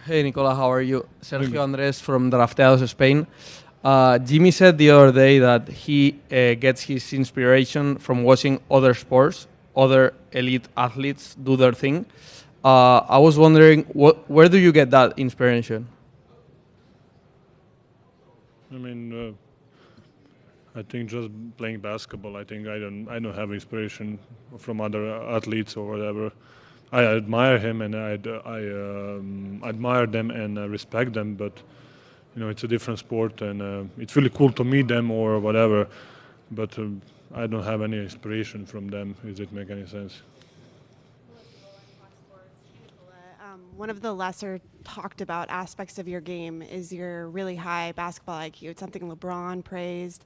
Hey Nikola, how are you? Sergio Andres from Drafteados, Spain. Jimmy said the other day that he gets his inspiration from watching other sports, other elite athletes do their thing. I was wondering, where do you get that inspiration? I mean, I think just playing basketball. I don't have inspiration from other athletes or whatever. I admire him and I admire them and respect them, but it's a different sport and it's really cool to meet them or whatever. But I don't have any inspiration from them. Does it make any sense? One of the lesser talked about aspects of your game is your really high basketball IQ. It's something LeBron praised.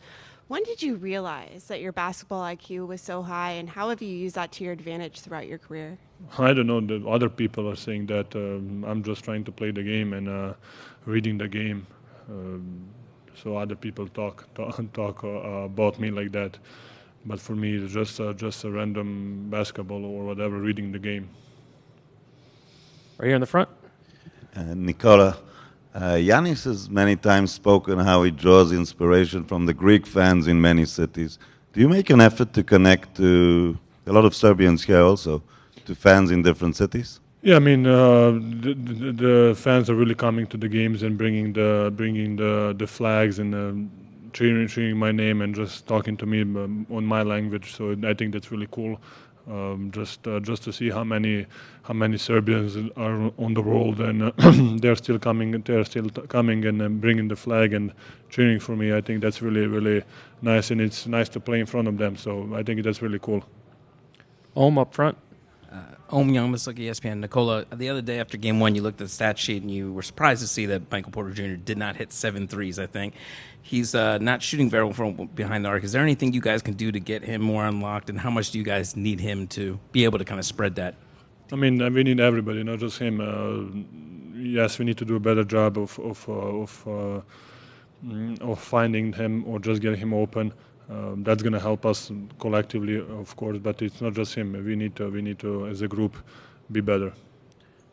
When did you realize that your basketball IQ was so high, and how have you used that to your advantage throughout your career? I don't know. The other people are saying that I'm just trying to play the game and reading the game. Um, so other people talk about me like that. But for me, it's just a random basketball or whatever, reading the game. Right here in the front. Nikola, Yanis has many times spoken how he draws inspiration from the Greek fans in many cities. Do you make an effort to connect to a lot of Serbians here also, to fans in different cities? Yeah, I mean the fans are really coming to the games and bringing the flags and cheering my name and just talking to me on my language. So I think that's really cool. Just to see how many Serbians are on the world and they're still coming and bringing the flag and cheering for me. I think that's really nice, and it's nice to play in front of them. So I think that's really cool. Ohm up front. Ohm Young, ESPN. Nikola, the other day after game one, you looked at the stat sheet and you were surprised to see that Michael Porter Jr. did not hit 7 threes, I think. He's not shooting very well from behind the arc. Is there anything you guys can do to get him more unlocked, and how much do you guys need him to be able to kind of spread that? I mean, we need everybody, not just him. Yes, we need to do a better job of finding him or just getting him open. That's going to help us collectively, of course, but it's not just him. We need to, as a group, be better.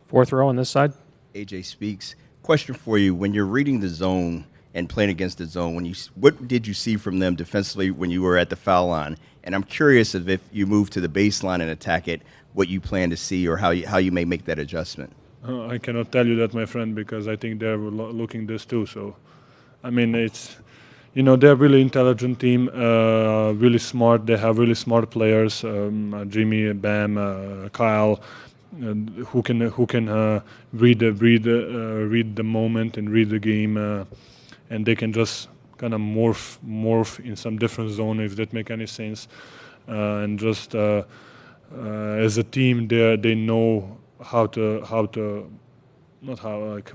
Fourth row on this side. AJ speaks. Question for you: when you're reading the zone and playing against the zone, what did you see from them defensively when you were at the foul line? And I'm curious if you move to the baseline and attack it, what you plan to see or how you may make that adjustment. I cannot tell you that, my friend, because I think they're looking this too. So, I mean, they're a really intelligent team, really smart. They have really smart players, Jimmy, Bam, Kyle, who can read the moment and read the game, and they can just kind of morph in some different zone, if that make any sense. And just as a team, they know how to not how like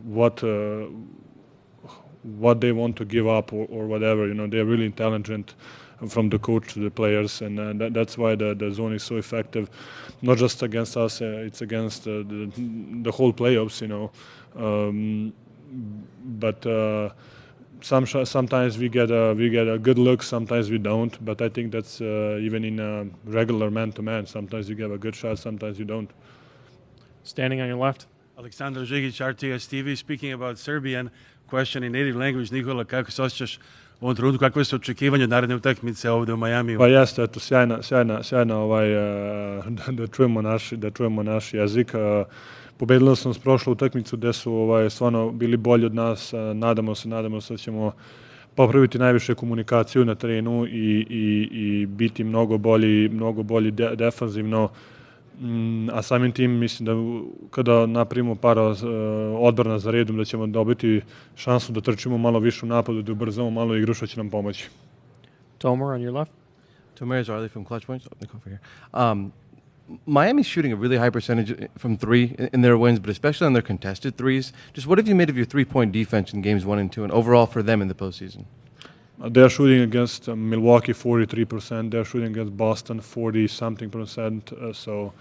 what they want to give up or whatever. They're really intelligent from the coach to the players, and that's why the zone is so effective, not just against us. It's against the whole playoffs. But sometimes we get a good look, sometimes we don't. But I think that's even in a regular man-to-man. Sometimes you get a good shot, sometimes you don't. Standing on your left. Aleksandar Žigić, RTS TV, speaking about Serbian. Question in native language. Nikola, kako se osjećaš u ovom trenutku? Kakve su očekivanja naredne utakmice ovdje u Majamiju? Pa jeste, eto, sjajna da čujemo naš jezik. Pobedili smo s prošlu utakmicu gde su stvarno bili bolji od nas. Nadamo se da ćemo popraviti najviše komunikaciju na terenu i biti mnogo bolji defanzivno. A samim tim mislim da kada napravimo par odbrana za redom da ćemo dobiti šansu da trčimo malo više u napadu, da ubrzamo malo igru, što će nam pomoći. Tomer on your left. Tomer Zarli from Clutch Points. Miami's shooting a really high percentage from three in their wins, but especially on their contested threes. Just what have you made of your three-point defense in games 1 and 2 and overall for them in the postseason? They're shooting against Milwaukee 43%. They're shooting against Boston 40-something%. So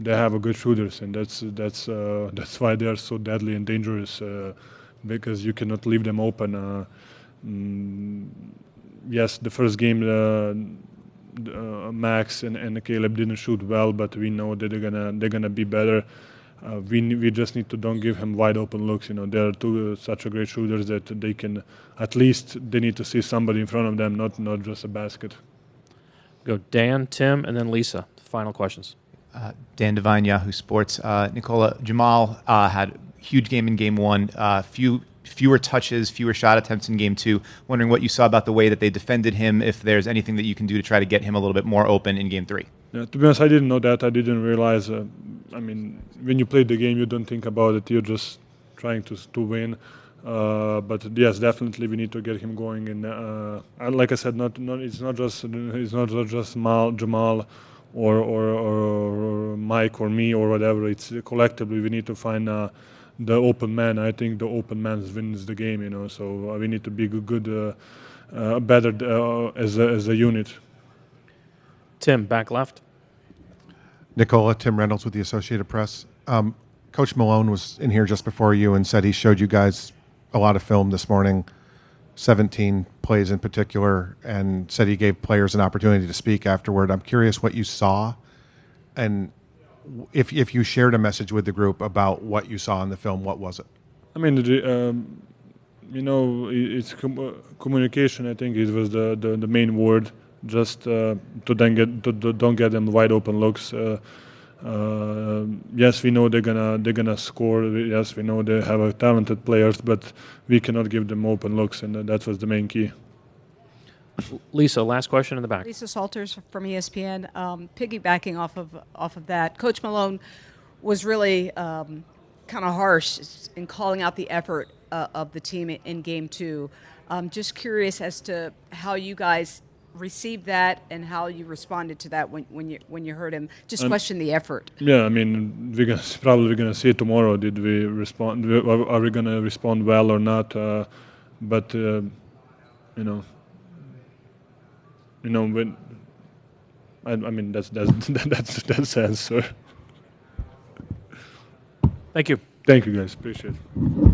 they have a good shooters, and that's why they are so deadly and dangerous because you cannot leave them open. Yes, the first game Max and Caleb didn't shoot well, but we know that they're gonna be better. we just need to don't give him wide open looks. You know, they are two such a great shooters that they can at least they need to see somebody in front of them, not just a basket. Go Dan, Tim, and then Lisa. Final questions. Dan Devine, Yahoo Sports. Nikola, Jamal had a huge game in Game 1, fewer touches, fewer shot attempts in Game 2. Wondering what you saw about the way that they defended him, if there's anything that you can do to try to get him a little bit more open in Game 3. Yeah, to be honest, I didn't know that. I didn't realize. I mean, when you play the game, you don't think about it. You're just trying to win. But yes, definitely we need to get him going. And like I said, it's not just Jamal or Mike or me or whatever. It's collectively we need to find the open man. I think the open man wins the game. You know, so we need to be better as a unit. Tim, back left. Nikola, Tim Reynolds with the Associated Press. Coach Malone was in here just before you and said he showed you guys a lot of film this morning, 17 plays in particular, and said he gave players an opportunity to speak afterward. I'm curious what you saw, and if you shared a message with the group about what you saw in the film, what was it? I mean, it's communication. I think it was the main word. Just to then don't get them wide open looks. Yes, we know they're gonna score. Yes, we know they have talented players, but we cannot give them open looks, and that was the main key. Lisa, last question in the back. Lisa Salters from ESPN. Piggybacking off of that, Coach Malone was really kind of harsh in calling out the effort of the team in Game 2. Just curious as to how you guys received that and how you responded to that when you heard him just question the effort. Yeah, I mean, we're probably gonna see it tomorrow. Did we respond? Are we gonna respond well or not? But when I mean that's the answer. Thank you. Thank you, guys. Appreciate it.